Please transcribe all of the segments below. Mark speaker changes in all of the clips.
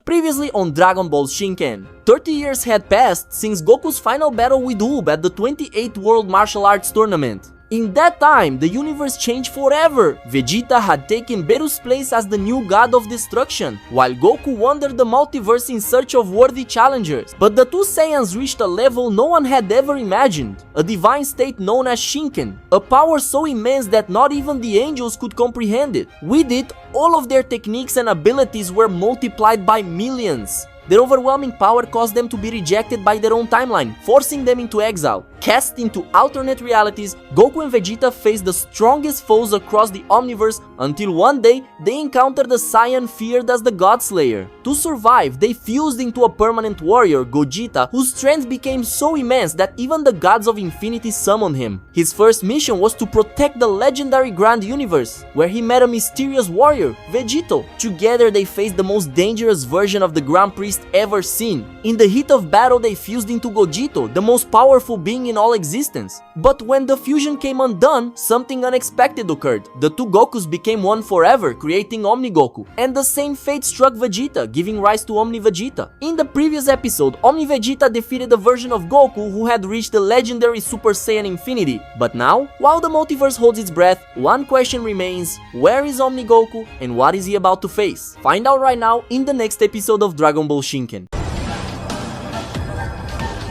Speaker 1: Previously on Dragon Ball Shinken. 30 years had passed since Goku's final battle with Ub at the 28th World Martial Arts Tournament. In that time, the universe changed forever. Vegeta had taken Beerus' place as the new god of destruction, while Goku wandered the multiverse in search of worthy challengers. But the two Saiyans reached a level no one had ever imagined, a divine state known as Shinken, a power so immense that not even the angels could comprehend it. With it, all of their techniques and abilities were multiplied by millions. Their overwhelming power caused them to be rejected by their own timeline, forcing them into exile. Cast into alternate realities, Goku and Vegeta faced the strongest foes across the Omniverse until one day they encountered the Saiyan feared as the God Slayer. To survive, they fused into a permanent warrior, Gogeta, whose strength became so immense that even the gods of infinity summoned him. His first mission was to protect the legendary Grand Universe, where he met a mysterious warrior, Vegito. Together they faced the most dangerous version of the Grand Priest ever seen. In the heat of battle they fused into Gogito, the most powerful being in all existence. But when the fusion came undone, something unexpected occurred. The two Gokus became one forever, creating Omni Goku, and the same fate struck Vegeta, giving rise to Omni Vegeta. In the previous episode, Omni Vegeta defeated a version of Goku who had reached the legendary Super Saiyan Infinity. But now, while the multiverse holds its breath, one question remains: where is Omni Goku and what is he about to face? Find out right now in the next episode of Dragon Ball Shinken.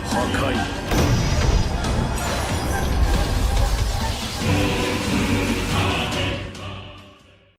Speaker 2: Hakai.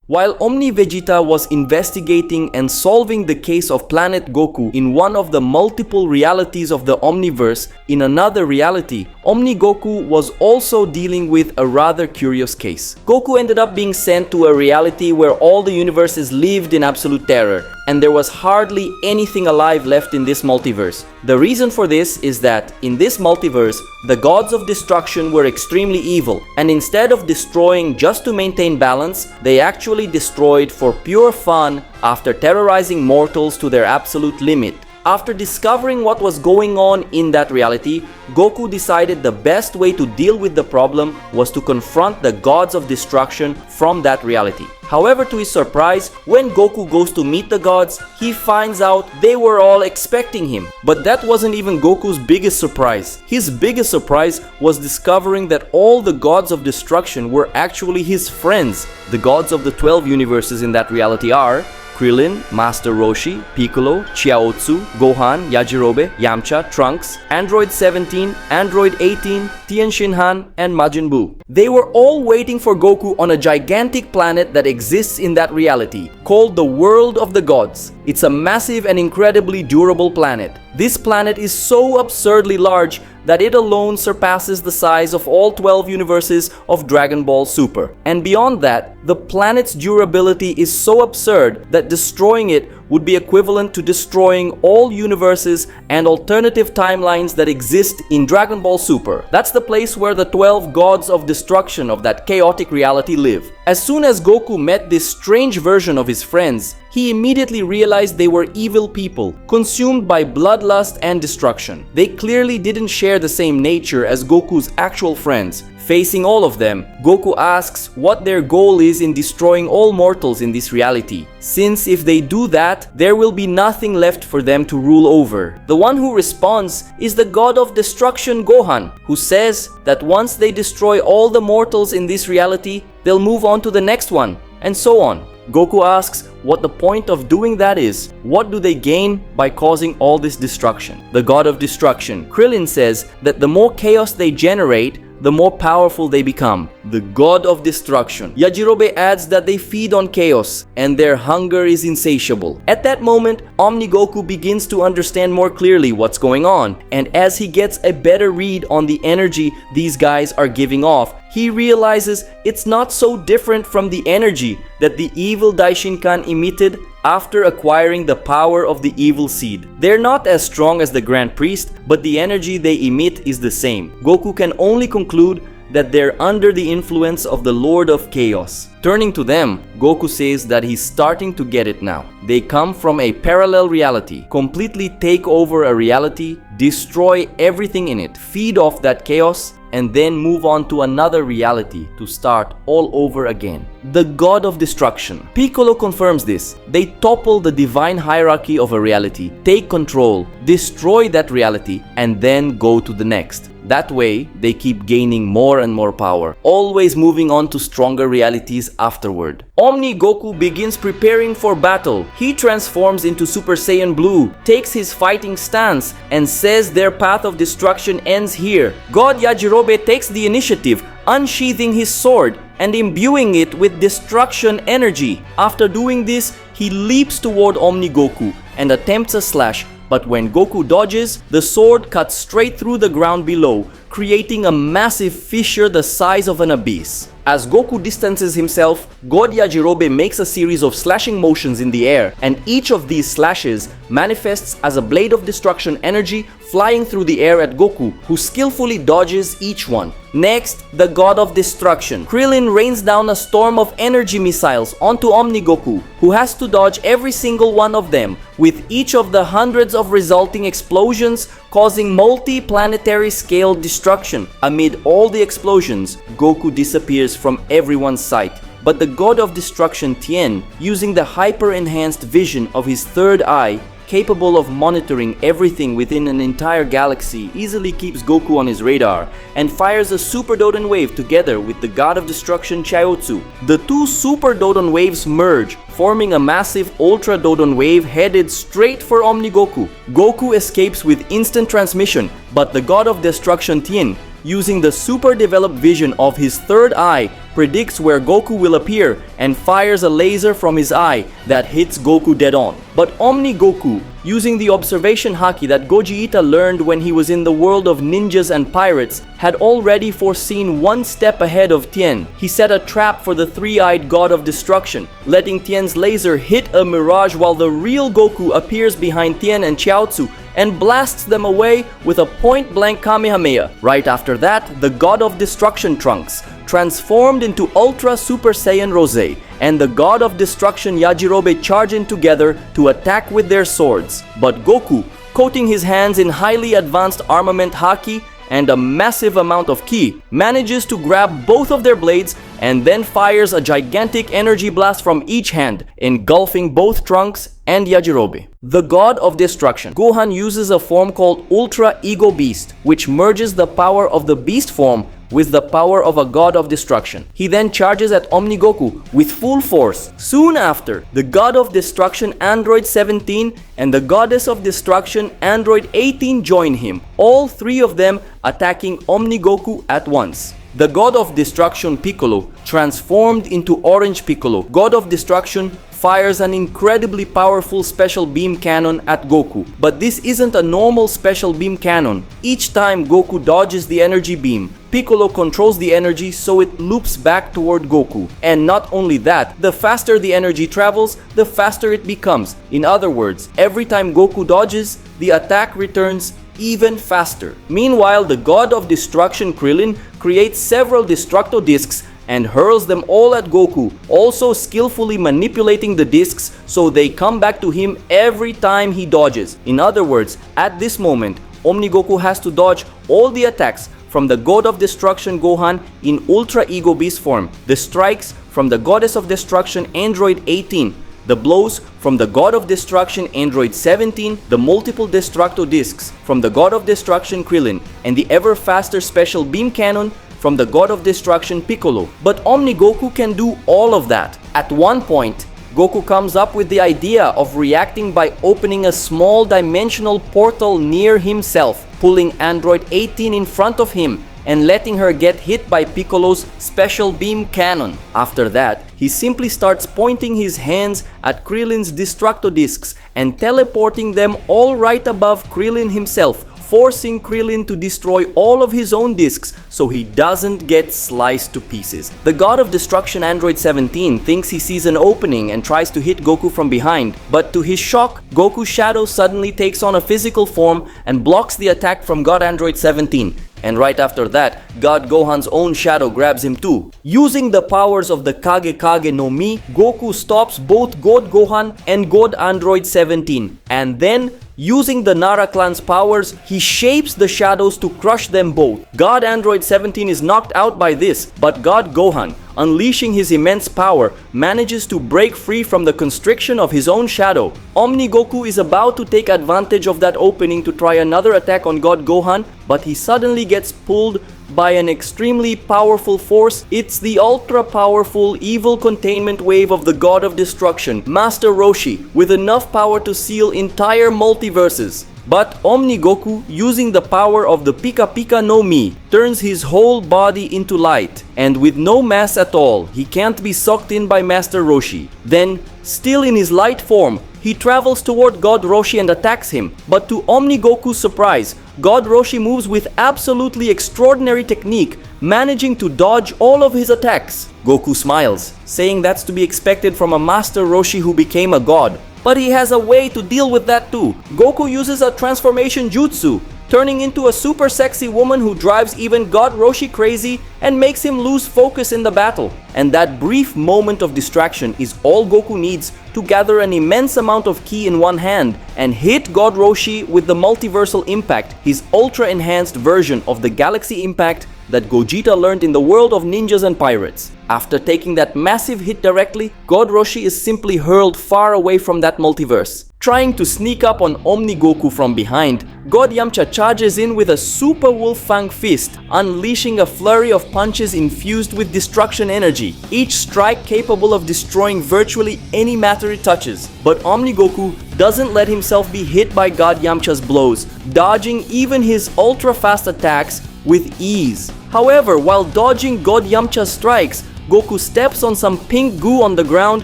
Speaker 3: While Omni Vegeta was investigating and solving the case of Planet Goku in one of the multiple realities of the Omniverse, in another reality, Omni Goku was also dealing with a rather curious case. Goku ended up being sent to a reality where all the universes lived in absolute terror, and there was hardly anything alive left in this multiverse. The reason for this is that in this multiverse, the gods of destruction were extremely evil, and instead of destroying just to maintain balance, they actually destroyed for pure fun after terrorizing mortals to their absolute limit. After discovering what was going on in that reality, Goku decided the best way to deal with the problem was to confront the gods of destruction from that reality. However, to his surprise, when Goku goes to meet the gods, he finds out they were all expecting him. But that wasn't even Goku's biggest surprise. His biggest surprise was discovering that all the gods of destruction were actually his friends. The gods of the 12 universes in that reality are Krillin, Master Roshi, Piccolo, Chiaotzu, Gohan, Yajirobe, Yamcha, Trunks, Android 17, Android 18, Tien Shinhan, and Majin Buu. They were all waiting for Goku on a gigantic planet that exists in that reality, called the World of the Gods. It's a massive and incredibly durable planet. This planet is so absurdly large that it alone surpasses the size of all 12 universes of Dragon Ball Super. And beyond that, the planet's durability is so absurd that destroying it would be equivalent to destroying all universes and alternative timelines that exist in Dragon Ball Super. That's the place where the 12 gods of destruction of that chaotic reality live. As soon as Goku met this strange version of his friends, he immediately realized they were evil people, consumed by bloodlust and destruction. They clearly didn't share the same nature as Goku's actual friends. Facing all of them, Goku asks what their goal is in destroying all mortals in this reality, since if they do that, there will be nothing left for them to rule over. The one who responds is the god of destruction Gohan, who says that once they destroy all the mortals in this reality, they'll move on to the next one, and so on. Goku asks what the point of doing that is. What do they gain by causing all this destruction? The god of destruction, Krillin, says that the more chaos they generate, the more powerful they become. The god of destruction, Yajirobe, adds that they feed on chaos and their hunger is insatiable. At that moment, Omni Goku begins to understand more clearly what's going on, and as he gets a better read on the energy these guys are giving off, he realizes it's not so different from the energy that the evil Daishinkan emitted after acquiring the power of the evil seed. They're not as strong as the Grand Priest, but the energy they emit is the same. Goku can only conclude that they're under the influence of the Lord of Chaos. Turning to them, Goku says that he's starting to get it now. They come from a parallel reality, completely take over a reality, destroy everything in it, feed off that chaos, and then move on to another reality to start all over again. The God of Destruction. Piccolo confirms this. They topple the divine hierarchy of a reality, take control, destroy that reality, and then go to the next. That way, they keep gaining more and more power, always moving on to stronger realities afterward. Omni Goku begins preparing for battle. He transforms into Super Saiyan Blue, takes his fighting stance, and says their path of destruction ends here. God Yajirobe takes the initiative, unsheathing his sword and imbuing it with destruction energy. After doing this, he leaps toward Omni Goku and attempts a slash. But when Goku dodges, the sword cuts straight through the ground below, creating a massive fissure the size of an abyss. As Goku distances himself, God Yajirobe makes a series of slashing motions in the air, and each of these slashes manifests as a blade of destruction energy flying through the air at Goku, who skillfully dodges each one. Next, the God of Destruction. Krillin rains down a storm of energy missiles onto Omni Goku, who has to dodge every single one of them, with each of the hundreds of resulting explosions causing multi-planetary scale destruction. Amid all the explosions, Goku disappears from everyone's sight. But the God of Destruction Tien, using the hyper-enhanced vision of his third eye, capable of monitoring everything within an entire galaxy, easily keeps Goku on his radar and fires a Super Dodon wave together with the God of Destruction Chiaotzu. The two Super Dodon waves merge, forming a massive Ultra Dodon wave headed straight for Omni Goku. Goku escapes with instant transmission, but the God of Destruction Tien, using the super developed vision of his third eye, predicts where Goku will appear and fires a laser from his eye that hits Goku dead on. But Omni Goku, using the observation haki that Gogeta learned when he was in the world of ninjas and pirates, had already foreseen one step ahead of Tien. He set a trap for the three-eyed God of Destruction, letting Tien's laser hit a mirage while the real Goku appears behind Tien and Chiaotzu and blasts them away with a point-blank Kamehameha. Right after that, the God of Destruction Trunks transformed into Ultra Super Saiyan Rose, and the God of Destruction Yajirobe charge in together to attack with their swords. But Goku, coating his hands in highly advanced armament haki and a massive amount of ki, manages to grab both of their blades and then fires a gigantic energy blast from each hand, engulfing both Trunks and Yajirobe. The God of Destruction. Gohan uses a form called Ultra Ego Beast, which merges the power of the beast form with the power of a God of Destruction. He then charges at Omni Goku with full force. Soon after, the God of Destruction Android 17 and the Goddess of Destruction Android 18 join him, all three of them attacking Omni Goku at once. The God of Destruction Piccolo transformed into Orange Piccolo. God of Destruction fires an incredibly powerful special beam cannon at Goku. But this isn't a normal special beam cannon. Each time Goku dodges the energy beam, Piccolo controls the energy so it loops back toward Goku. And not only that, the faster the energy travels, the faster it becomes. In other words, every time Goku dodges, the attack returns even faster. Meanwhile, the God of Destruction Krillin creates several Destructo discs and hurls them all at Goku, also skillfully manipulating the discs so they come back to him every time he dodges. In other words, at this moment, Omni Goku has to dodge all the attacks from the God of Destruction Gohan in Ultra Ego Beast form, the strikes from the Goddess of Destruction Android 18, the blows from the God of Destruction Android 17, the multiple Destructo discs from the God of Destruction Krillin, and the ever faster special beam cannon from the God of Destruction Piccolo. But Omni Goku can do all of that. At one point, Goku comes up with the idea of reacting by opening a small dimensional portal near himself, pulling Android 18 in front of him and letting her get hit by Piccolo's special beam cannon. After that, he simply starts pointing his hands at Krillin's Destructo discs and teleporting them all right above Krillin himself, forcing Krillin to destroy all of his own discs so he doesn't get sliced to pieces. The God of Destruction Android 17 thinks he sees an opening and tries to hit Goku from behind, but to his shock, Goku's shadow suddenly takes on a physical form and blocks the attack from God Android 17, And right after that, God Gohan's own shadow grabs him too. Using the powers of the Kage Kage no Mi, Goku stops both God Gohan and God Android 17. And then, using the Nara clan's powers, he shapes the shadows to crush them both. God Android 17 is knocked out by this, but God Gohan, unleashing his immense power, manages to break free from the constriction of his own shadow. Omni Goku is about to take advantage of that opening to try another attack on God Gohan, but he suddenly gets pulled by an extremely powerful force. It's the ultra-powerful evil containment wave of the God of Destruction, Master Roshi, with enough power to seal entire multiverses. But Omni Goku, using the power of the Pika Pika no Mi, turns his whole body into light, and with no mass at all, he can't be sucked in by Master Roshi. Then, still in his light form, he travels toward God Roshi and attacks him, but to Omni Goku's surprise, God Roshi moves with absolutely extraordinary technique, managing to dodge all of his attacks. Goku smiles, saying that's to be expected from a Master Roshi who became a god. But he has a way to deal with that too. Goku uses a transformation jutsu, turning into a super sexy woman who drives even God Roshi crazy and makes him lose focus in the battle. And that brief moment of distraction is all Goku needs to gather an immense amount of ki in one hand and hit God Roshi with the multiversal impact, his ultra enhanced version of the galaxy impact that Gogeta learned in the world of ninjas and pirates. After taking that massive hit directly, God Roshi is simply hurled far away from that multiverse. Trying to sneak up on Omni Goku from behind, God Yamcha charges in with a Super Wolf Fang Fist, unleashing a flurry of punches infused with destruction energy, each strike capable of destroying virtually any matter it touches. But Omni Goku doesn't let himself be hit by God Yamcha's blows, dodging even his ultra-fast attacks with ease. However, while dodging God Yamcha's strikes, Goku steps on some pink goo on the ground,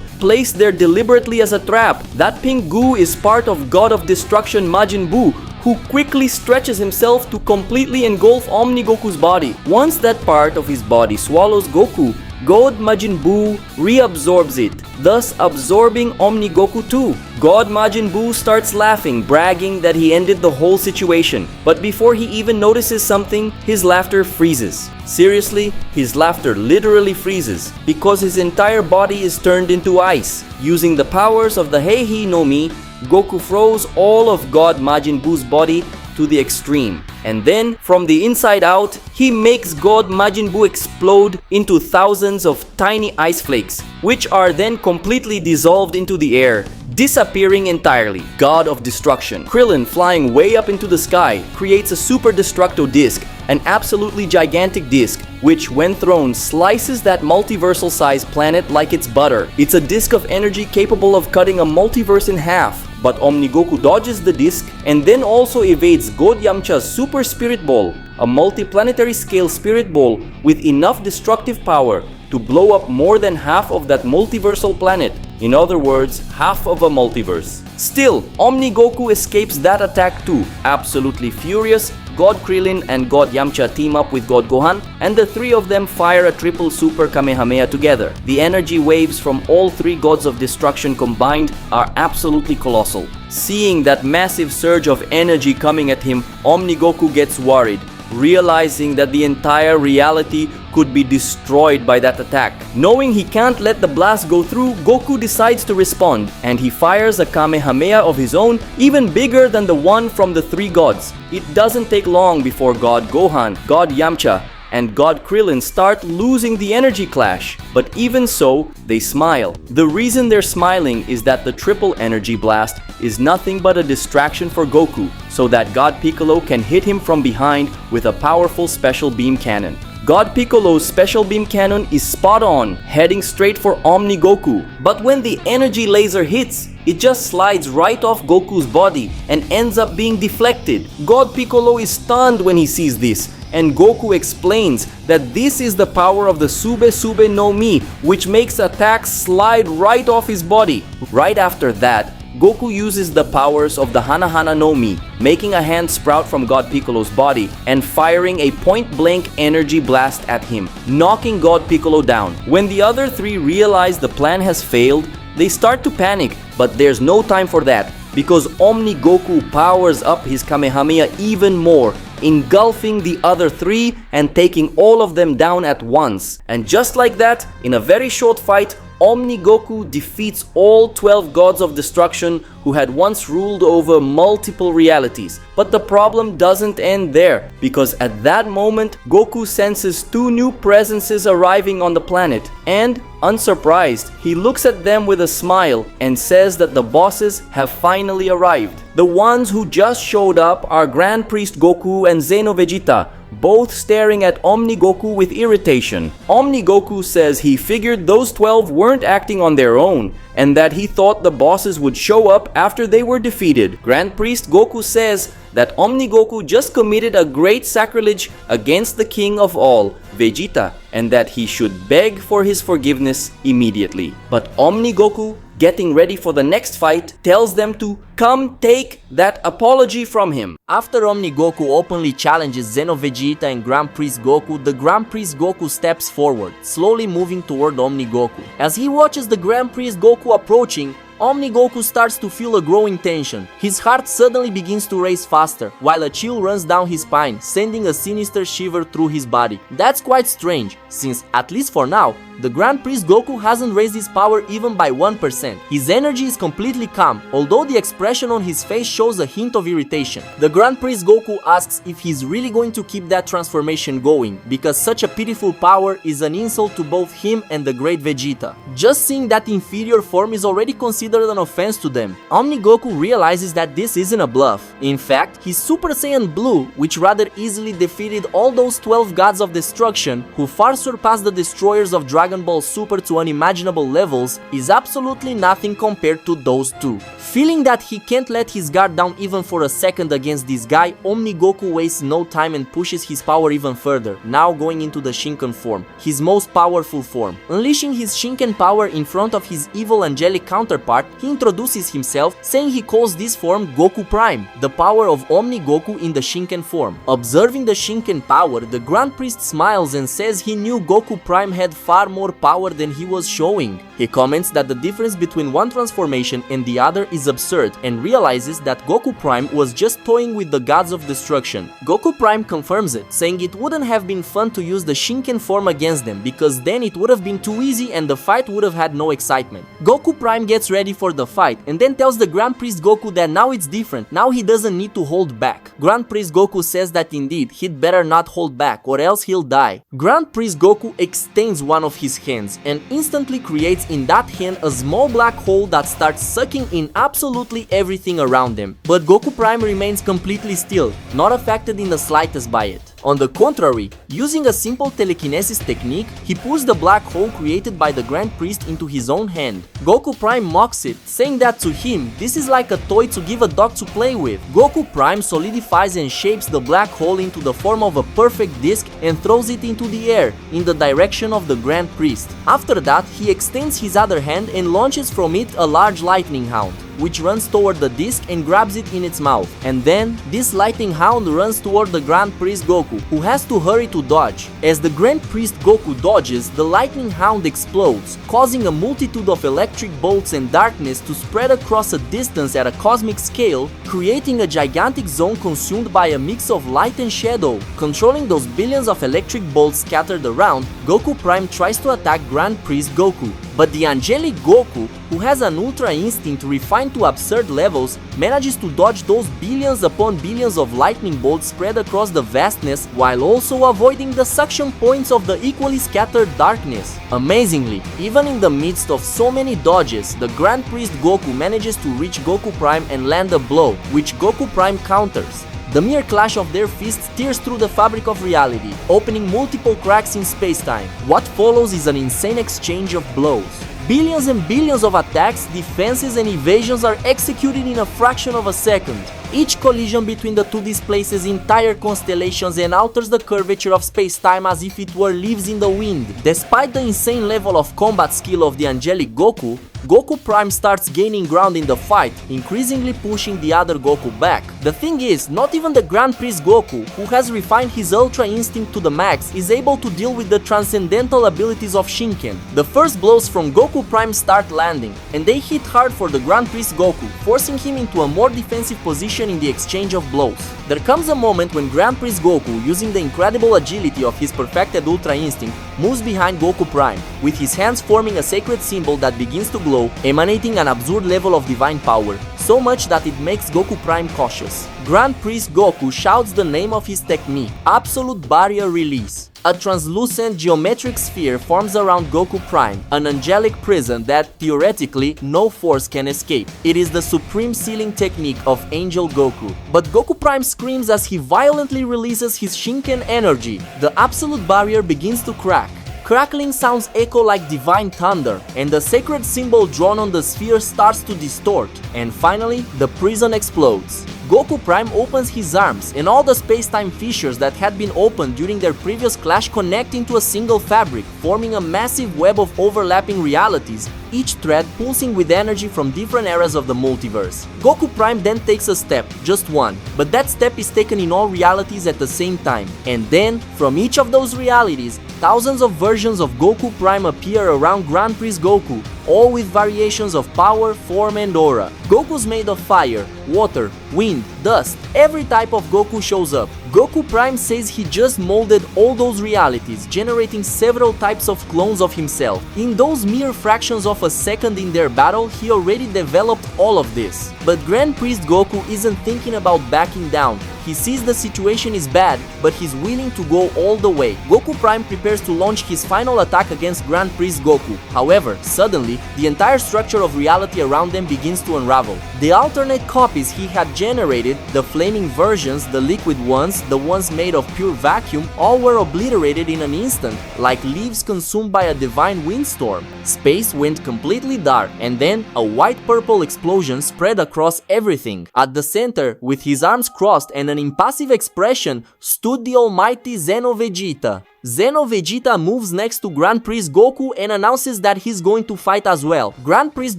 Speaker 3: placed there deliberately as a trap. That pink goo is part of God of Destruction Majin Buu, who quickly stretches himself to completely engulf Omni Goku's body. Once that part of his body swallows Goku, God Majin Buu reabsorbs it, thus absorbing Omni Goku too. God Majin Buu starts laughing, bragging that he ended the whole situation. But before he even notices something, his laughter freezes. Seriously, his laughter literally freezes, because his entire body is turned into ice. Using the powers of the Heihi no Mi, Goku froze all of God Majin Buu's body to the extreme. And then, from the inside out, he makes God Majin Buu explode into thousands of tiny ice flakes, which are then completely dissolved into the air, disappearing entirely. God of Destruction, Krillin, flying way up into the sky, creates a Super Destructo disc, an absolutely gigantic disc, which when thrown slices that multiversal sized planet like it's butter. It's a disc of energy capable of cutting a multiverse in half. But Omni Goku dodges the disc and then also evades God Yamcha's Super Spirit Ball, a multiplanetary scale spirit ball with enough destructive power to blow up more than half of that multiversal planet. In other words, half of a multiverse. Still, Omni Goku escapes that attack too. Absolutely furious, God Krillin and God Yamcha team up with God Gohan, and the three of them fire a triple Super Kamehameha together. The energy waves from all three gods of destruction combined are absolutely colossal. Seeing that massive surge of energy coming at him, Omni Goku gets worried, realizing that the entire reality could be destroyed by that attack. Knowing he can't let the blast go through, Goku decides to respond, and he fires a Kamehameha of his own, even bigger than the one from the three gods. It doesn't take long before God Gohan, God Yamcha, and God Krillin start losing the energy clash. But even so, they smile. The reason they're smiling is that the triple energy blast is nothing but a distraction for Goku, so that God Piccolo can hit him from behind with a powerful special beam cannon. God Piccolo's special beam cannon is spot on, heading straight for Omni Goku. But when the energy laser hits, it just slides right off Goku's body and ends up being deflected. God Piccolo is stunned when he sees this, and Goku explains that this is the power of the Sube Sube no Mi, which makes attacks slide right off his body. Right after that, Goku uses the powers of the Hana Hana no Mi, making a hand sprout from God Piccolo's body and firing a point-blank energy blast at him, knocking God Piccolo down. When the other three realize the plan has failed, they start to panic, but there's no time for that, because Omni Goku powers up his Kamehameha even more, engulfing the other 3 and taking all of them down at once. And just like that, in a very short fight, Omni Goku defeats all 12 gods of destruction who had once ruled over multiple realities. But the problem doesn't end there, because at that moment, Goku senses 2 new presences arriving on the planet, and, unsurprised, he looks at them with a smile and says that the bosses have finally arrived. The ones who just showed up are Grand Priest Goku and Xeno Vegeta, both staring at Omni Goku with irritation. Omni Goku says he figured those 12 weren't acting on their own, and that he thought the bosses would show up after they were defeated. Grand Priest Goku says that Omni Goku just committed a great sacrilege against the king of all, Vegeta, and that he should beg for his forgiveness immediately. But Omni Goku, getting ready for the next fight, tells them to come take that apology from him.
Speaker 1: After Omni Goku openly challenges Xeno Vegeta and Grand Priest Goku, the Grand Priest Goku steps forward, slowly moving toward Omni Goku. As he watches the Grand Priest Goku approaching, Omni Goku starts to feel a growing tension. His heart suddenly begins to race faster, while a chill runs down his spine, sending a sinister shiver through his body. That's quite strange, since, at least for now, the Grand Priest Goku hasn't raised his power even by 1%. His energy is completely calm, although the expression on his face shows a hint of irritation. The Grand Priest Goku asks if he's really going to keep that transformation going, because such a pitiful power is an insult to both him and the great Vegeta. Just seeing that inferior form is already considered an offense to them. Omni Goku realizes that this isn't a bluff. In fact, his Super Saiyan Blue, which rather easily defeated all those 12 gods of destruction, who far surpassed the destroyers of Dragon Ball Super to unimaginable levels, is absolutely nothing compared to those 2. Feeling that he can't let his guard down even for a second against this guy, Omni Goku wastes no time and pushes his power even further, now going into the Shinken form, his most powerful form. Unleashing his Shinken power in front of his evil angelic counterpart, he introduces himself, saying he calls this form Goku Prime, the power of Omni Goku in the Shinken form. Observing the Shinken power, the Grand Priest smiles and says he knew Goku Prime had far more power than he was showing. He comments that the difference between one transformation and the other is absurd, and realizes that Goku Prime was just toying with the gods of destruction. Goku Prime confirms it, saying it wouldn't have been fun to use the Shinken form against them, because then it would have been too easy and the fight would have had no excitement. Goku Prime gets ready for the fight and then tells the Grand Priest Goku that now it's different, now he doesn't need to hold back. Grand Priest Goku says that indeed he'd better not hold back or else he'll die. Grand Priest Goku extends one of his hands and instantly creates in that hand a small black hole that starts sucking in absolutely everything around them. But Goku Prime remains completely still, not affected in the slightest by it. On the contrary, using a simple telekinesis technique, he pulls the black hole created by the Grand Priest into his own hand. Goku Prime mocks it, saying that to him, this is like a toy to give a dog to play with. Goku Prime solidifies and shapes the black hole into the form of a perfect disc and throws it into the air, in the direction of the Grand Priest. After that, he extends his other hand and launches from it a large lightning hound, which runs toward the disc and grabs it in its mouth. And then, this lightning hound runs toward the Grand Priest Goku, who has to hurry to dodge. As the Grand Priest Goku dodges, the lightning hound explodes, causing a multitude of electric bolts and darkness to spread across a distance at a cosmic scale, creating a gigantic zone consumed by a mix of light and shadow. Controlling those billions of electric bolts scattered around, Goku Prime tries to attack Grand Priest Goku, but the angelic Goku, who has an ultra instinct refined to absurd levels, manages to dodge those billions upon billions of lightning bolts spread across the vastness, while also avoiding the suction points of the equally scattered darkness. Amazingly, even in the midst of so many dodges, the Grand Priest Goku manages to reach Goku Prime and land a blow, which Goku Prime counters. The mere clash of their fists tears through the fabric of reality, opening multiple cracks in space-time. What follows is an insane exchange of blows. Billions and billions of attacks, defenses and evasions are executed in a fraction of a second. Each collision between the two displaces entire constellations and alters the curvature of space-time as if it were leaves in the wind. Despite the insane level of combat skill of the angelic Goku, Goku Prime starts gaining ground in the fight, increasingly pushing the other Goku back. The thing is, not even the Grand Priest Goku, who has refined his Ultra Instinct to the max, is able to deal with the transcendental abilities of Shinken. The first blows from Goku Prime start landing, and they hit hard for the Grand Priest Goku, forcing him into a more defensive position in the exchange of blows. There comes a moment when Grand Priest Goku, using the incredible agility of his perfected Ultra Instinct, moves behind Goku Prime, with his hands forming a sacred symbol that begins to glow, emanating an absurd level of divine power, so much that it makes Goku Prime cautious. Grand Priest Goku shouts the name of his technique, Absolute Barrier Release. A translucent geometric sphere forms around Goku Prime, an angelic prison that, theoretically, no force can escape. It is the supreme sealing technique of Angel Goku. But Goku Prime screams as he violently releases his Shinken energy. The absolute barrier begins to crack. Crackling sounds echo like divine thunder, and the sacred symbol drawn on the sphere starts to distort. And finally, the prison explodes. Goku Prime opens his arms, and all the space-time fissures that had been opened during their previous clash connect into a single fabric, forming a massive web of overlapping realities, each thread pulsing with energy from different eras of the multiverse. Goku Prime then takes a step, just one, but that step is taken in all realities at the same time. And then, from each of those realities, thousands of versions of Goku Prime appear around Grand Priest Goku, all with variations of power, form and aura. Goku's made of fire, water, wind, dust. Every type of Goku shows up. Goku Prime says he just molded all those realities, generating several types of clones of himself. In those mere fractions of a second in their battle, he already developed all of this. But Grand Priest Goku isn't thinking about backing down. He sees the situation is bad, but he's willing to go all the way. Goku Prime prepares to launch his final attack against Grand Priest Goku. However, suddenly, the entire structure of reality around them begins to unravel. The alternate copies he had generated, the flaming versions, the liquid ones, the ones made of pure vacuum, all were obliterated in an instant, like leaves consumed by a divine windstorm. Space went completely dark, and then a white-purple explosion spread across everything. At the center, with his arms crossed and an impassive expression, stood the almighty Xeno Vegeta. Xeno Vegeta moves next to Grand Priest Goku and announces that he's going to fight as well. Grand Priest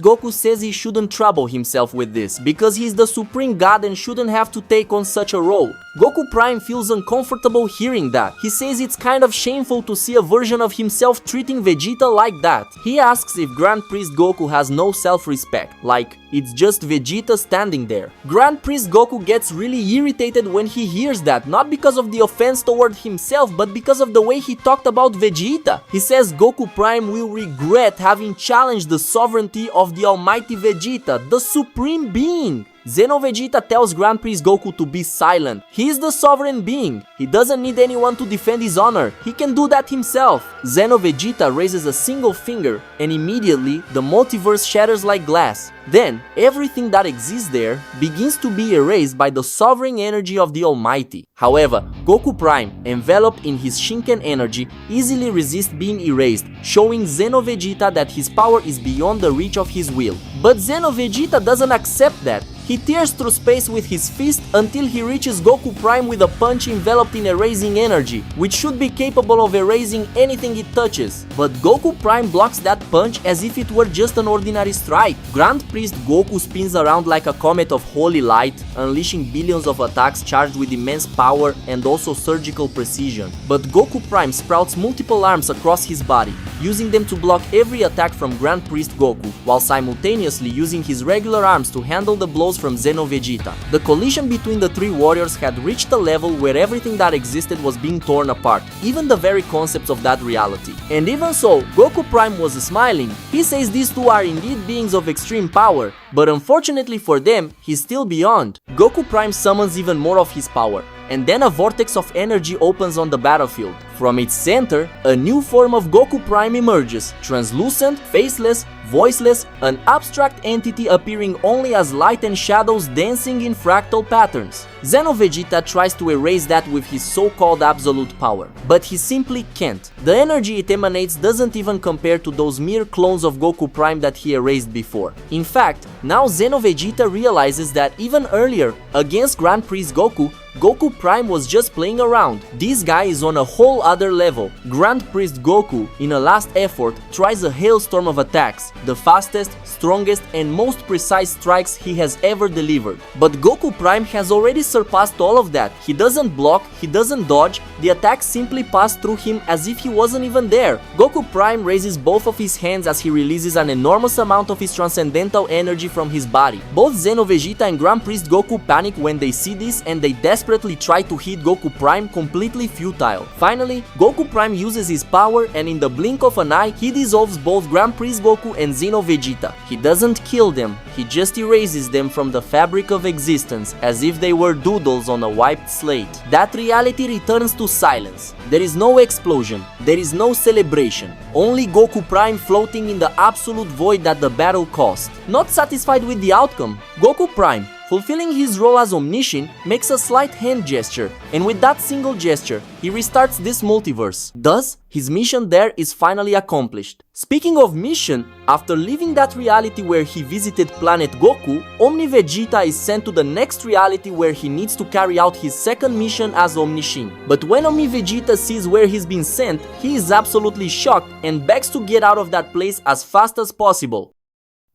Speaker 1: Goku says he shouldn't trouble himself with this, because he's the supreme god and shouldn't have to take on such a role. Goku Prime feels uncomfortable hearing that. He says it's kind of shameful to see a version of himself treating Vegeta like that. He asks if Grand Priest Goku has no self-respect, like it's just Vegeta standing there. Grand Priest Goku gets really irritated when he hears that, not because of the offense toward himself, but because of the way he talked about Vegeta. He says Goku Prime will regret having challenged the sovereignty of the almighty Vegeta, the supreme being. Xeno Vegeta tells Grand Priest Goku to be silent. He is the sovereign being. He doesn't need anyone to defend his honor. He can do that himself. Xeno Vegeta raises a single finger, and immediately the multiverse shatters like glass. Then, everything that exists there begins to be erased by the sovereign energy of the Almighty. However, Goku Prime, enveloped in his Shinken energy, easily resists being erased, showing Xeno Vegeta that his power is beyond the reach of his will. But Xeno Vegeta doesn't accept that. He tears through space with his fist until he reaches Goku Prime with a punch enveloped in erasing energy, which should be capable of erasing anything it touches. But Goku Prime blocks that punch as if it were just an ordinary strike. Grand Priest Goku spins around like a comet of holy light, unleashing billions of attacks charged with immense power and also surgical precision. But Goku Prime sprouts multiple arms across his body, using them to block every attack from Grand Priest Goku, while simultaneously using his regular arms to handle the blows from Xeno Vegeta. The collision between the three warriors had reached a level where everything that existed was being torn apart, even the very concepts of that reality. And even so, Goku Prime was smiling. He says these two are indeed beings of extreme power, but unfortunately for them, he's still beyond. Goku Prime summons even more of his power, and then a vortex of energy opens on the battlefield. From its center, a new form of Goku Prime emerges, translucent, faceless, voiceless, an abstract entity appearing only as light and shadows dancing in fractal patterns. Xeno Vegeta tries to erase that with his so-called absolute power, but he simply can't. The energy it emanates doesn't even compare to those mere clones of Goku Prime that he erased before. In fact, now Xeno Vegeta realizes that even earlier, against Grand Priest Goku, Goku Prime was just playing around. This guy is on a whole other level. Grand Priest Goku, in a last effort, tries a hailstorm of attacks, the fastest, strongest and most precise strikes he has ever delivered. But Goku Prime has already surpassed all of that. He doesn't block, he doesn't dodge, the attacks simply pass through him as if he wasn't even there. Goku Prime raises both of his hands as he releases an enormous amount of his transcendental energy from his body. Both Xeno-Vegeta and Grand Priest Goku panic when they see this and they desperately try to hit Goku Prime, completely futile. Finally, Goku Prime uses his power and in the blink of an eye, he dissolves both Grand Priest Goku and Xeno-Vegeta. He doesn't kill them, he just erases them from the fabric of existence as if they were doodles on a wiped slate. That reality returns to silence. There is no explosion, there is no celebration, only Goku Prime floating in the absolute void that the battle caused. Not satisfied with the outcome, Goku Prime, fulfilling his role as Omniscient, makes a slight hand gesture, and with that single gesture, he restarts this multiverse. Thus, his mission there is finally accomplished. Speaking of mission, after leaving that reality where he visited planet Goku, Omni Vegeta is sent to the next reality where he needs to carry out his second mission as Omniscient. But when Omni Vegeta sees where he's been sent, he is absolutely shocked and begs to get out of that place as fast as possible.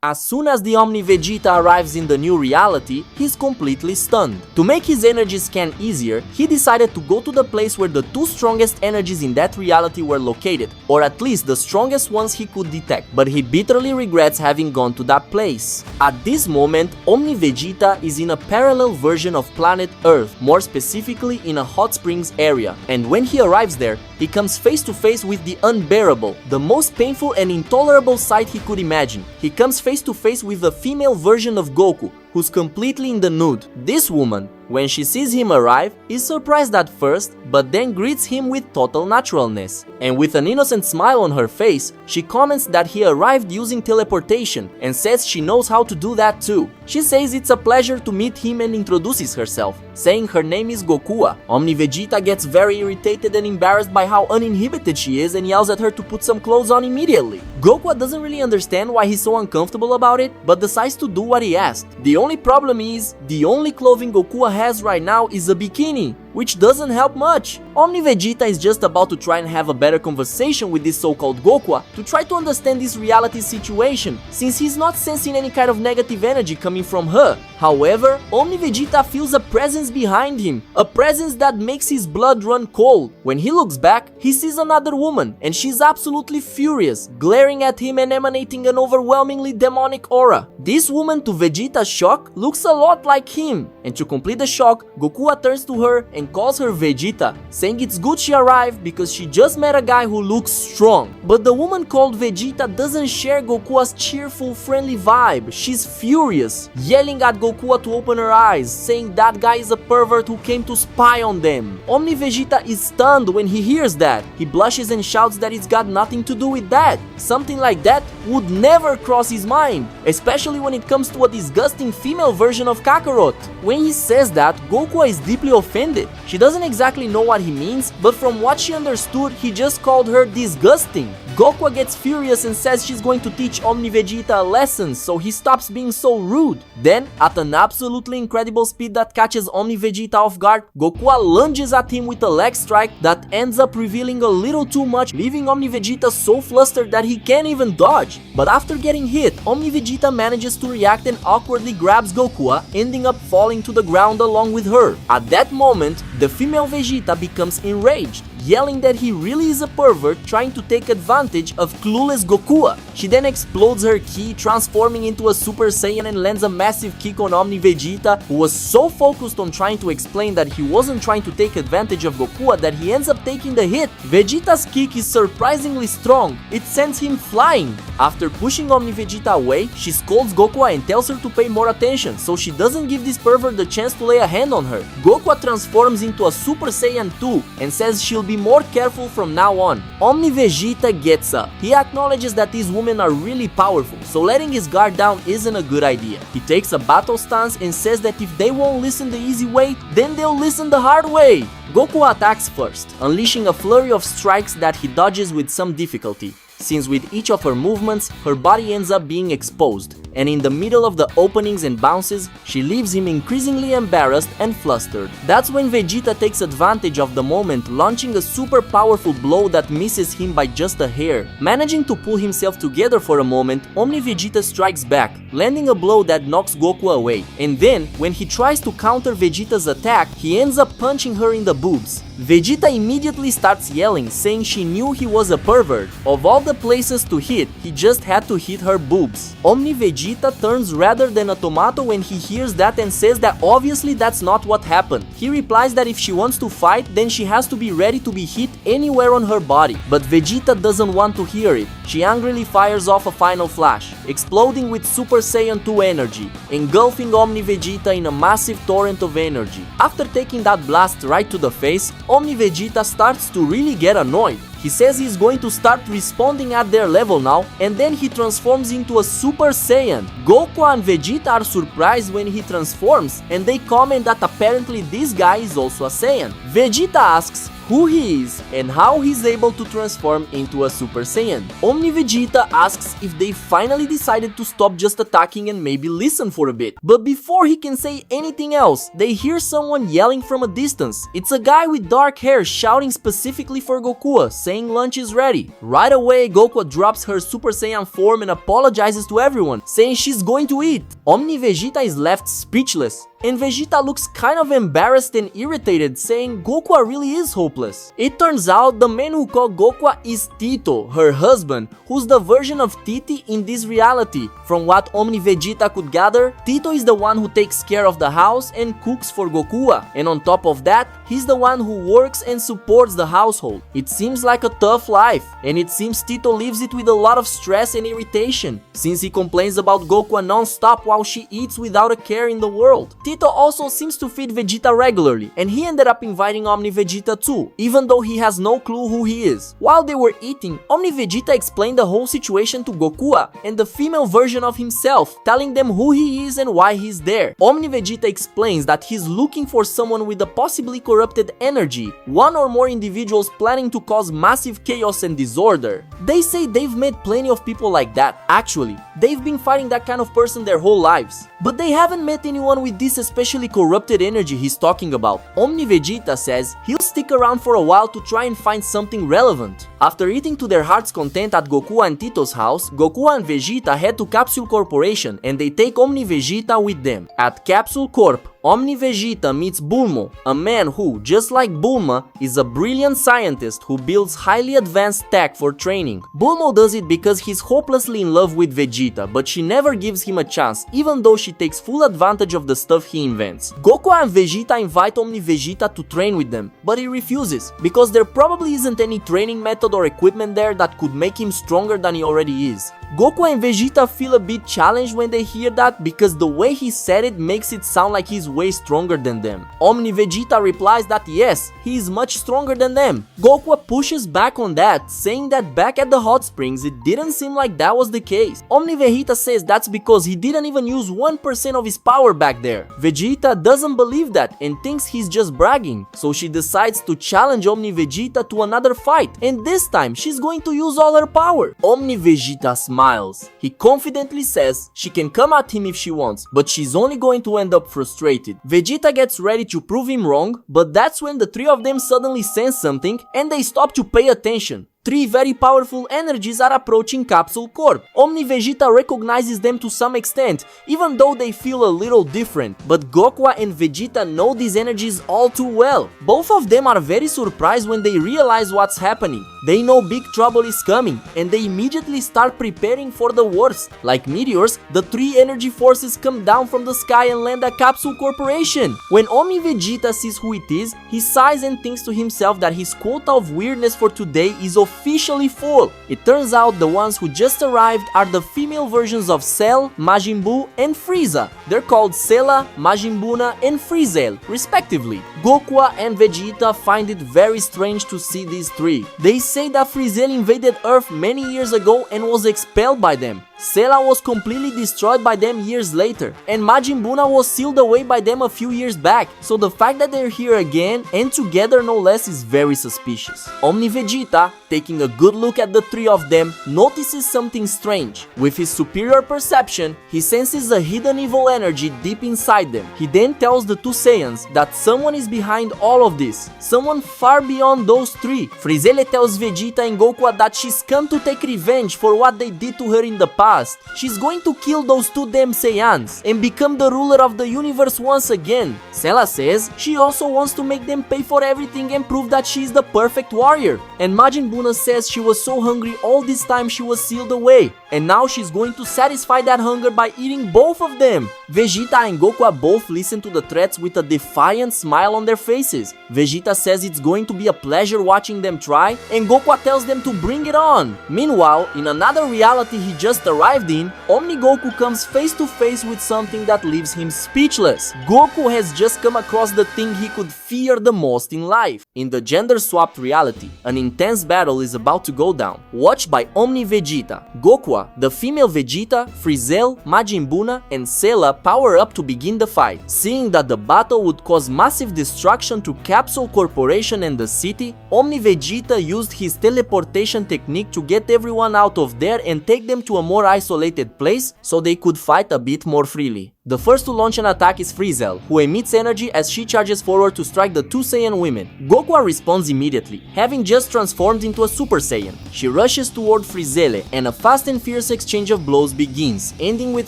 Speaker 1: As soon as the Omni Vegeta arrives in the new reality, he's completely stunned. To make his energy scan easier, he decided to go to the place where the two strongest energies in that reality were located, or at least the strongest ones he could detect, but he bitterly regrets having gone to that place. At this moment, Omni Vegeta is in a parallel version of planet Earth, more specifically in a hot springs area, and when he arrives there, he comes face to face with the unbearable, the most painful and intolerable sight he could imagine. He comes face to face with a female version of Goku, who's completely in the nude. This woman, when she sees him arrive, is surprised at first, but then greets him with total naturalness. And with an innocent smile on her face, she comments that he arrived using teleportation and says she knows how to do that too. She says it's a pleasure to meet him and introduces herself, saying her name is Gokua. Omni Vegeta gets very irritated and embarrassed by how uninhibited she is and yells at her to put some clothes on immediately. Gokua doesn't really understand why he's so uncomfortable about it, but decides to do what he asked. The only problem is, the only clothing Gokua has right now is a bikini, which doesn't help much. Omni Vegeta is just about to try and have a better conversation with this so-called Gokua to try to understand this reality situation, since he's not sensing any kind of negative energy coming from her. However, Omni Vegeta feels a presence behind him, a presence that makes his blood run cold. When he looks back, he sees another woman, and she's absolutely furious, glaring at him and emanating an overwhelmingly demonic aura. This woman, to Vegeta's shock, looks a lot like him, and to complete the shock, Gokua turns to her and calls her Vegeta, saying it's good she arrived because she just met a guy who looks strong. But the woman called Vegeta doesn't share Gokua's cheerful, friendly vibe. She's furious, yelling at Gokua to open her eyes, saying that guy is a pervert who came to spy on them. Omni Vegeta is stunned when he hears that. He blushes and shouts that it's got nothing to do with that. Something like that would never cross his mind, especially when it comes to a disgusting female version of Kakarot. When he says that, Gokua is deeply offended. She doesn't exactly know what he means, but from what she understood, he just called her disgusting. Gokua gets furious and says she's going to teach Omni Vegeta a lesson, so he stops being so rude. Then, at an absolutely incredible speed that catches Omni Vegeta off guard, Gokua lunges at him with a leg strike that ends up revealing a little too much, leaving Omni Vegeta so flustered that he can't even dodge. But after getting hit, Omni Vegeta manages to react and awkwardly grabs Gokua, ending up falling to the ground along with her. At that moment, the female Vegeta becomes enraged, yelling that he really is a pervert trying to take advantage of clueless Gokua. She then explodes her ki, transforming into a Super Saiyan and lands a massive kick on Omni Vegeta, who was so focused on trying to explain that he wasn't trying to take advantage of Gokua that he ends up taking the hit. Vegeta's kick is surprisingly strong, it sends him flying. After pushing Omni Vegeta away, she scolds Gokua and tells her to pay more attention, so she doesn't give this pervert the chance to lay a hand on her. Gokua transforms into a Super Saiyan 2 and says she'll be more careful from now on. Omni Vegeta gets up. He acknowledges that these women are really powerful, so letting his guard down isn't a good idea. He takes a battle stance and says that if they won't listen the easy way, then they'll listen the hard way. Goku attacks first, unleashing a flurry of strikes that he dodges with some difficulty. since with each of her movements, her body ends up being exposed, and in the middle of the openings and bounces, she leaves him increasingly embarrassed and flustered. That's when Vegeta takes advantage of the moment, launching a super powerful blow that misses him by just a hair. Managing to pull himself together for a moment, Omni Vegeta strikes back, landing a blow that knocks Goku away. And then, when he tries to counter Vegeta's attack, he ends up punching her in the boobs. Vegeta immediately starts yelling, saying she knew he was a pervert. Of all the places to hit, he just had to hit her boobs. Omni Vegeta turns redder than a tomato when he hears that and says that obviously that's not what happened. He replies that if she wants to fight, then she has to be ready to be hit anywhere on her body. But Vegeta doesn't want to hear it. She angrily fires off a final flash, exploding with Super Saiyan 2 energy, engulfing Omni Vegeta in a massive torrent of energy. After taking that blast right to the face, Omni Vegeta starts to really get annoyed. He says he's going to start responding at their level now, and then he transforms into a Super Saiyan. Goku and Vegeta are surprised when he transforms, and they comment that apparently this guy is also a Saiyan. Vegeta asks who he is and how he's able to transform into a Super Saiyan. Omni Vegeta asks if they finally decided to stop just attacking and maybe listen for a bit. But before he can say anything else, they hear someone yelling from a distance. It's a guy with dark hair shouting specifically for Goku, saying lunch is ready. Right away, Goku drops her Super Saiyan form and apologizes to everyone, saying she's going to eat. Omni Vegeta is left speechless, and Vegeta looks kind of embarrassed and irritated, saying Goku really is hopeless. It turns out the man who called Goku is Tito, her husband, who's the version of Titi in this reality. From what Omni Vegeta could gather, Tito is the one who takes care of the house and cooks for Goku, and on top of that, he's the one who works and supports the household. It seems like a tough life, and it seems Tito lives it with a lot of stress and irritation, since he complains about Goku non-stop while she eats without a care in the world. Tito also seems to feed Vegeta regularly, and he ended up inviting Omni Vegeta too, even though he has no clue who he is. While they were eating, Omni Vegeta explained the whole situation to Goku and the female version of himself, telling them who he is and why he's there. Omni Vegeta explains that he's looking for someone with a possibly corrupted energy, one or more individuals planning to cause massive chaos and disorder. They say they've met plenty of people like that. Actually, they've been fighting that kind of person their whole lives, but they haven't met anyone with this especially corrupted energy he's talking about. Omni Vegeta says he'll stick around for a while to try and find something relevant. After eating to their heart's content at Goku and Tito's house, Goku and Vegeta head to Capsule Corporation and they take Omni Vegeta with them. At Capsule Corp, Omni Vegeta meets Bulma, a man who, just like Bulma, is a brilliant scientist who builds highly advanced tech for training. Bulma does it because he's hopelessly in love with Vegeta, but she never gives him a chance, even though she takes full advantage of the stuff he invents. Goku and Vegeta invite Omni Vegeta to train with them, but he refuses, because there probably isn't any training method or equipment there that could make him stronger than he already is. Goku and Vegeta feel a bit challenged when they hear that, because the way he said it makes it sound like he's way stronger than them. Omni Vegeta replies that yes, he is much stronger than them. Goku pushes back on that, saying that back at the hot springs it didn't seem like that was the case. Omni Vegeta says that's because he didn't even use 1% of his power back there. Vegeta doesn't believe that and thinks he's just bragging, so she decides to challenge Omni Vegeta to another fight, and this time she's going to use all her power. Omni Vegeta smiles. He confidently says she can come at him if she wants, but she's only going to end up frustrated. Vegeta gets ready to prove him wrong, but that's when the three of them suddenly sense something and they stop to pay attention. Three very powerful energies are approaching Capsule Corp. Omni Vegeta recognizes them to some extent, even though they feel a little different, but Goku and Vegeta know these energies all too well. Both of them are very surprised when they realize what's happening. They know big trouble is coming, and they immediately start preparing for the worst. Like meteors, the three energy forces come down from the sky and land at Capsule Corporation. When Omni Vegeta sees who it is, he sighs and thinks to himself that his quota of weirdness for today is officially full. It turns out the ones who just arrived are the female versions of Cell, Majin Buu, and Frieza. They're called Cella, Majin Buna, and Frieza, respectively. Goku and Vegeta find it very strange to see these three. They say that Frieza invaded Earth many years ago and was expelled by them, Cell was completely destroyed by them years later, and Majin Buu was sealed away by them a few years back, so the fact that they're here again, and together no less, is very suspicious. Omni Vegeta, taking a good look at the three of them, notices something strange. With his superior perception, he senses a hidden evil energy deep inside them. He then tells the two Saiyans that someone is behind all of this, someone far beyond those three. Frizzelle tells Vegeta and Goku that she's come to take revenge for what they did to her in the past. She's going to kill those two damn Saiyans and become the ruler of the universe once again. Cell says she also wants to make them pay for everything and prove that she's the perfect warrior. And Majin Buu says she was so hungry all this time she was sealed away, and now she's going to satisfy that hunger by eating both of them. Vegeta and Goku both listen to the threats with a defiant smile on their faces. Vegeta says it's going to be a pleasure watching them try, and Goku tells them to bring it on. Meanwhile, in another reality he just arrived in, Omni Goku comes face to face with something that leaves him speechless. Goku has just come across the thing he could fear the most in life. In the gender-swapped reality, an intense battle is about to go down. Watched by Omni Vegeta, Goku, the female Vegeta, Frizzelle, Majin Buu, and Cell power up to begin the fight. Seeing that the battle would cause massive destruction to Capsule Corporation and the city, Omni Vegeta used his teleportation technique to get everyone out of there and take them to a more isolated place so they could fight a bit more freely. The first to launch an attack is Frizzelle, who emits energy as she charges forward to strike the two Saiyan women. Goku responds immediately, having just transformed into a Super Saiyan. She rushes toward Frizzelle, and a fast and fierce exchange of blows begins, ending with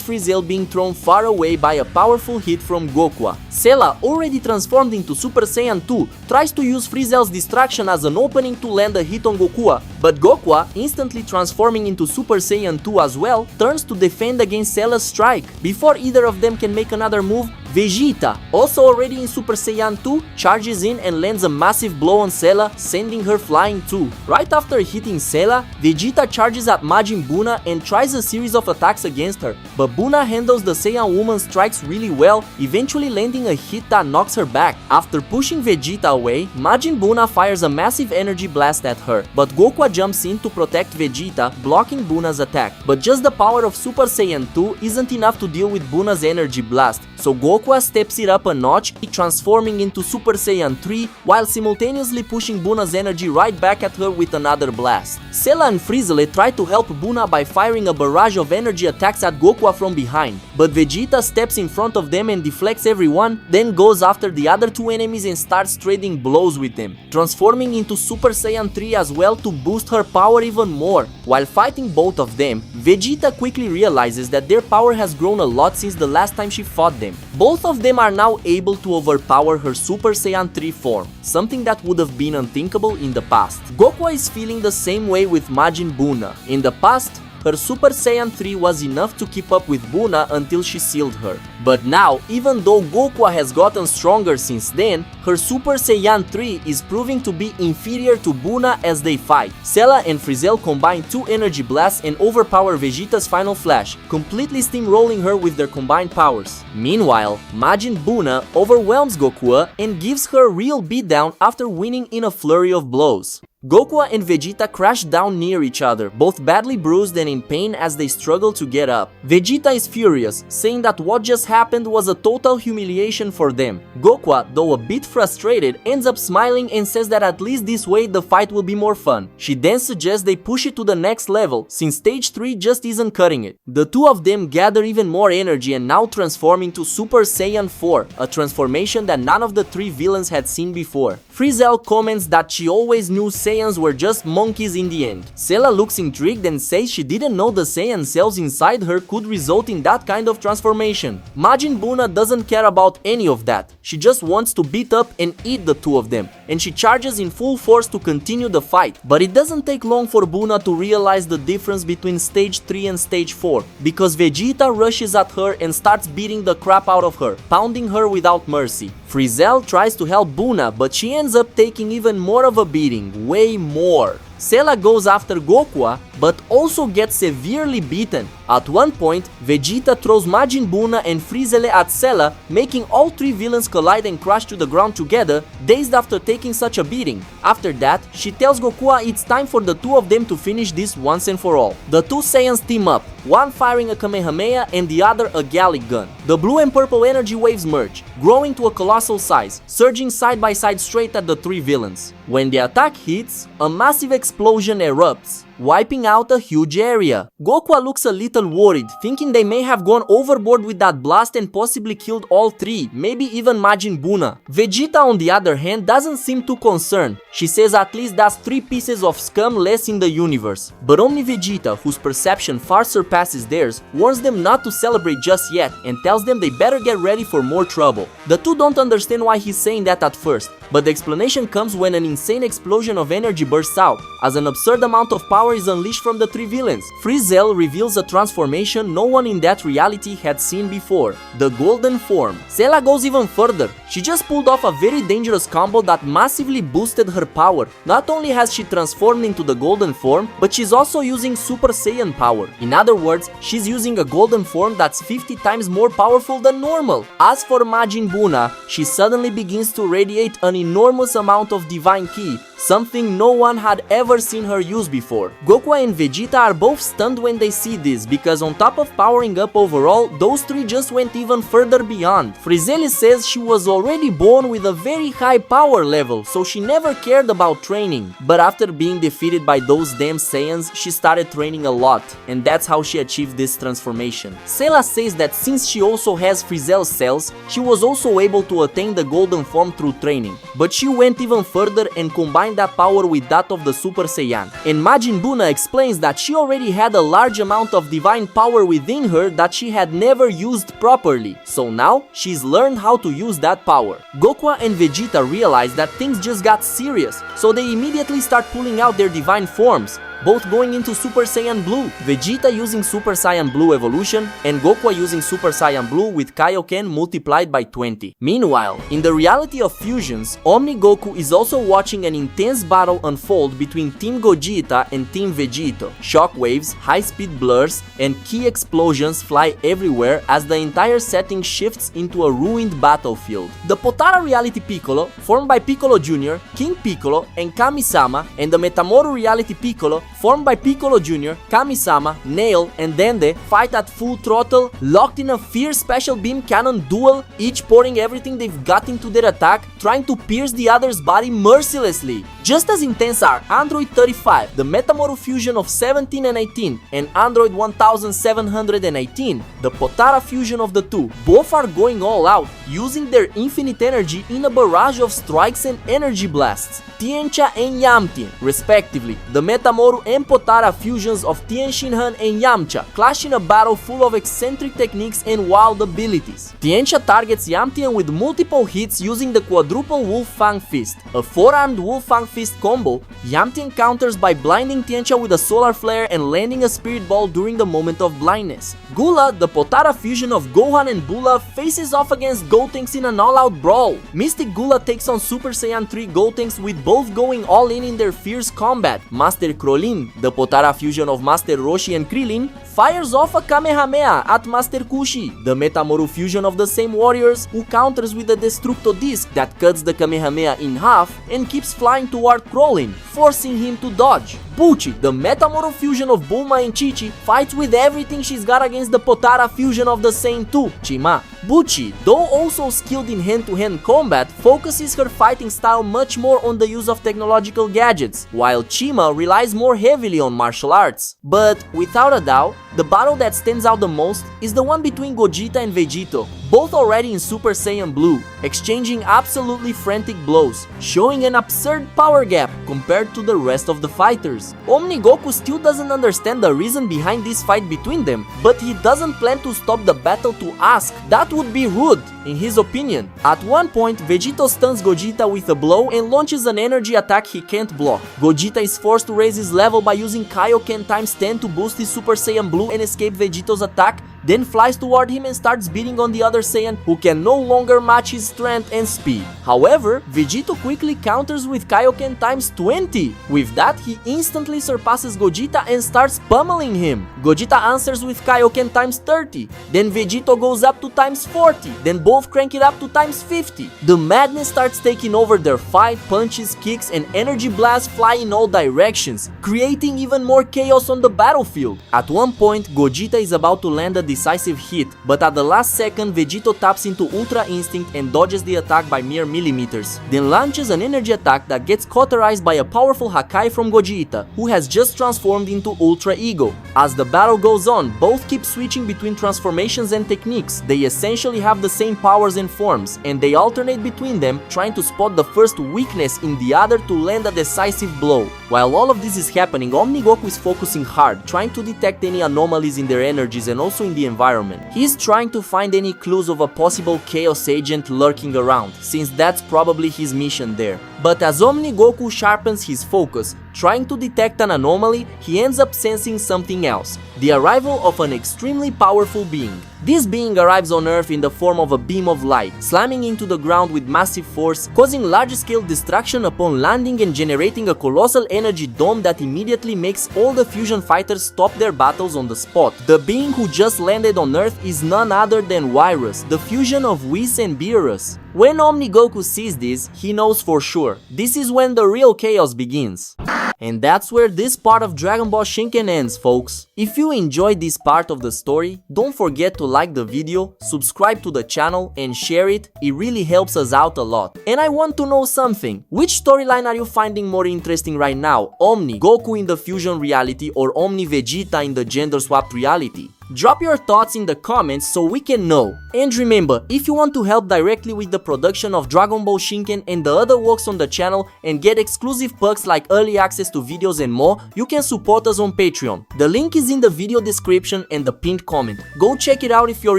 Speaker 1: Frizzelle being thrown far away by a powerful hit from Goku. Cell, already transformed into Super Saiyan 2, tries to use Frizzelle's distraction as an opening to land a hit on Goku, but Goku, instantly transforming into Super Saiyan 2 as well, turns to defend against Cell's strike. Before either of them can make another move, Vegeta, also already in Super Saiyan 2, charges in and lands a massive blow on Cell, sending her flying too. Right after hitting Cell, Vegeta charges at Majin Buu and tries a series of attacks against her, but Buu handles the Saiyan woman's strikes really well, eventually landing a hit that knocks her back. After pushing Vegeta away, Majin Buu fires a massive energy blast at her, but Goku jumps in to protect Vegeta, blocking Buu's attack. But just the power of Super Saiyan 2 isn't enough to deal with Buu's energy blast, so Goku steps it up a notch, transforming into Super Saiyan 3 while simultaneously pushing Buu's energy right back at her with another blast. Cell and Frizzelle try to help Buu by firing a barrage of energy attacks at Goku from behind, but Vegeta steps in front of them and deflects everyone, then goes after the other two enemies and starts trading blows with them, transforming into Super Saiyan 3 as well to boost her power even more. While fighting both of them, Vegeta quickly realizes that their power has grown a lot since the last time she fought them. Both of them are now able to overpower her Super Saiyan 3 form, something that would have been unthinkable in the past. Goku is feeling the same way with Majin Buu. In the past, her Super Saiyan 3 was enough to keep up with Buu until she sealed her. But now, even though Goku has gotten stronger since then, her Super Saiyan 3 is proving to be inferior to Buu as they fight. Cell and Frizzelle combine two energy blasts and overpower Vegeta's final flash, completely steamrolling her with their combined powers. Meanwhile, Majin Buu overwhelms Goku and gives her a real beatdown after winning in a flurry of blows. Goku and Vegeta crash down near each other, both badly bruised and in pain as they struggle to get up. Vegeta is furious, saying that what just happened was a total humiliation for them. Goku, though a bit frustrated, ends up smiling and says that at least this way the fight will be more fun. She then suggests they push it to the next level, since stage 3 just isn't cutting it. The two of them gather even more energy and now transform into Super Saiyan 4, a transformation that none of the three villains had seen before. Frizzelle comments that she always knew Saiyans were just monkeys in the end. Cell looks intrigued and says she didn't know the Saiyan cells inside her could result in that kind of transformation. Majin Buu doesn't care about any of that. She just wants to beat up and eat the two of them, and she charges in full force to continue the fight. But it doesn't take long for Buu to realize the difference between stage 3 and stage 4, because Vegeta rushes at her and starts beating the crap out of her, pounding her without mercy. Frizzelle tries to help Buu, but she ends up taking even more of a beating, way more. Cell goes after Goku, but also gets severely beaten. At one point, Vegeta throws Majin Buu and Frizzle at Cella, making all three villains collide and crash to the ground together, dazed after taking such a beating. After that, she tells Goku it's time for the two of them to finish this once and for all. The two Saiyans team up, one firing a Kamehameha and the other a Gallic gun. The blue and purple energy waves merge, growing to a colossal size, surging side by side straight at the three villains. When the attack hits, a massive explosion erupts, wiping out a huge area. Goku looks a little worried, thinking they may have gone overboard with that blast and possibly killed all three, maybe even Majin Buu. Vegeta, on the other hand, doesn't seem too concerned. She says at least that's 3 pieces of scum less in the universe. But Omni Vegeta, whose perception far surpasses theirs, warns them not to celebrate just yet and tells them they better get ready for more trouble. The two don't understand why he's saying that at first, but the explanation comes when an insane explosion of energy bursts out, as an absurd amount of power is unleashed from the three villains. Frizzle reveals a transformation no one in that reality had seen before, the Golden Form. Cella goes even further. She just pulled off a very dangerous combo that massively boosted her power. Not only has she transformed into the Golden Form, but she's also using Super Saiyan power. In other words, she's using a Golden Form that's 50 times more powerful than normal. As for Majin Buu, she suddenly begins to radiate an enormous amount of Divine Ki, something no one had ever seen her use before. Goku and Vegeta are both stunned when they see this, because on top of powering up overall, those three just went even further beyond. Frizzle says she was already born with a very high power level, so she never cared about training. But after being defeated by those damn Saiyans, she started training a lot, and that's how she achieved this transformation. Cella says that since she also has Frizzle's cells, she was also able to attain the Golden Form through training. But she went even further and combined that power with that of the Super Saiyan. And Majin Buu explains that she already had a large amount of divine power within her that she had never used properly, so now she's learned how to use that power. Goku and Vegeta realize that things just got serious, so they immediately start pulling out their divine forms, both going into Super Saiyan Blue, Vegeta using Super Saiyan Blue evolution, and Goku using Super Saiyan Blue with Kaioken multiplied by 20. Meanwhile, in the reality of fusions, Omni Goku is also watching an intense battle unfold between Team Gogeta and Team Vegito. Shockwaves, high-speed blurs, and key explosions fly everywhere as the entire setting shifts into a ruined battlefield. The Potara Reality Piccolo, formed by Piccolo Jr., King Piccolo, and Kami-sama, and the Metamoru Reality Piccolo, formed by Piccolo Jr., Kami-sama, Nail, and Dende, fight at full throttle, locked in a fierce special beam cannon duel, each pouring everything they've got into their attack, trying to pierce the other's body mercilessly. Just as intense are Android 35, the Metamoru fusion of 17 and 18, and Android 1718, the Potara fusion of the two. Both are going all out, using their infinite energy in a barrage of strikes and energy blasts. Tiancha and Yamtien, respectively, the Metamoru and Potara fusions of Tien Shinhan and Yamcha, clash in a battle full of eccentric techniques and wild abilities. Tiancha targets Yamtien with multiple hits using the quadruple Wolf Fang Fist, a 4-armed Wolf Fang Fist combo. Yamtien counters by blinding Tiancha with a solar flare and landing a spirit ball during the moment of blindness. Gula, the Potara fusion of Gohan and Bula, faces off against Gotenks in an all-out brawl. Mystic Gula takes on Super Saiyan 3 Gotenks, with both going all in their fierce combat. Master Krillin, the Potara fusion of Master Roshi and Krillin, fires off a Kamehameha at Master Kushi, the Metamoru fusion of the same warriors, who counters with a Destructo Disc that cuts the Kamehameha in half and keeps flying toward Krillin, forcing him to dodge. Buchi, the Metamoru fusion of Bulma and Chi-Chi, fights with everything she's got against the Potara fusion of the same two, Chima. Buchi, though also skilled in hand-to-hand combat, focuses her fighting style much more on the use of technological gadgets, while Chima relies more heavily on martial arts. But without a doubt, the battle that stands out the most is the one between Gogeta and Vegito, both already in Super Saiyan Blue, exchanging absolutely frantic blows, showing an absurd power gap compared to the rest of the fighters. Omni Goku still doesn't understand the reason behind this fight between them, but he doesn't plan to stop the battle to ask. That would be rude, in his opinion. At one point, Vegito stuns Gogeta with a blow and launches an energy attack he can't block. Gogeta is forced to raise his level by using Kaioken times 10 to boost his Super Saiyan Blue and escape Vegito's attack, then flies toward him and starts beating on the other Saiyan, who can no longer match his strength and speed. However, Vegito quickly counters with Kaioken times 20. With that, he instantly surpasses Gogeta and starts pummeling him. Gogeta answers with Kaioken times 30. Then Vegito goes up to times 40. Then both crank it up to times 50. The madness starts taking over their fight, punches, kicks, and energy blasts fly in all directions, creating even more chaos on the battlefield. At one point, Gogeta is about to land a decisive hit, but at the last second, Vegito taps into Ultra Instinct and dodges the attack by mere millimeters, then launches an energy attack that gets cauterized by a powerful Hakai from Gogeta, who has just transformed into Ultra Ego. As the battle goes on, both keep switching between transformations and techniques. They essentially have the same powers and forms, and they alternate between them, trying to spot the first weakness in the other to land a decisive blow. While all of this is happening, Omnigoku is focusing hard, trying to detect any anomalies in their energies and also in the environment. He's trying to find any clues of a possible Chaos agent lurking around, since that's probably his mission there. But as Omnigoku sharpens his focus, trying to detect an anomaly, he ends up sensing something else: the arrival of an extremely powerful being. This being arrives on Earth in the form of a beam of light, slamming into the ground with massive force, causing large-scale destruction upon landing and generating a colossal energy dome that immediately makes all the fusion fighters stop their battles on the spot. The being who just landed on Earth is none other than Whis, the fusion of Whis and Beerus. When Omnigoku sees this, he knows for sure this is when the real chaos begins. And that's where this part of Dragon Ball Shinken ends, folks. If you enjoyed this part of the story, don't forget to like the video, subscribe to the channel, and share it. It really helps us out a lot. And I want to know something. Which storyline are you finding more interesting right now? Omni Goku in the fusion reality or Omni Vegeta in the gender swapped reality? Drop your thoughts in the comments so we can know. And remember, if you want to help directly with the production of Dragon Ball Shinken and the other works on the channel and get exclusive perks like early access to videos and more, you can support us on Patreon. The link is in the video description and the pinned comment. Go check it out if you're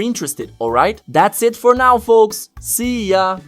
Speaker 1: interested, alright? That's it for now, folks. See ya!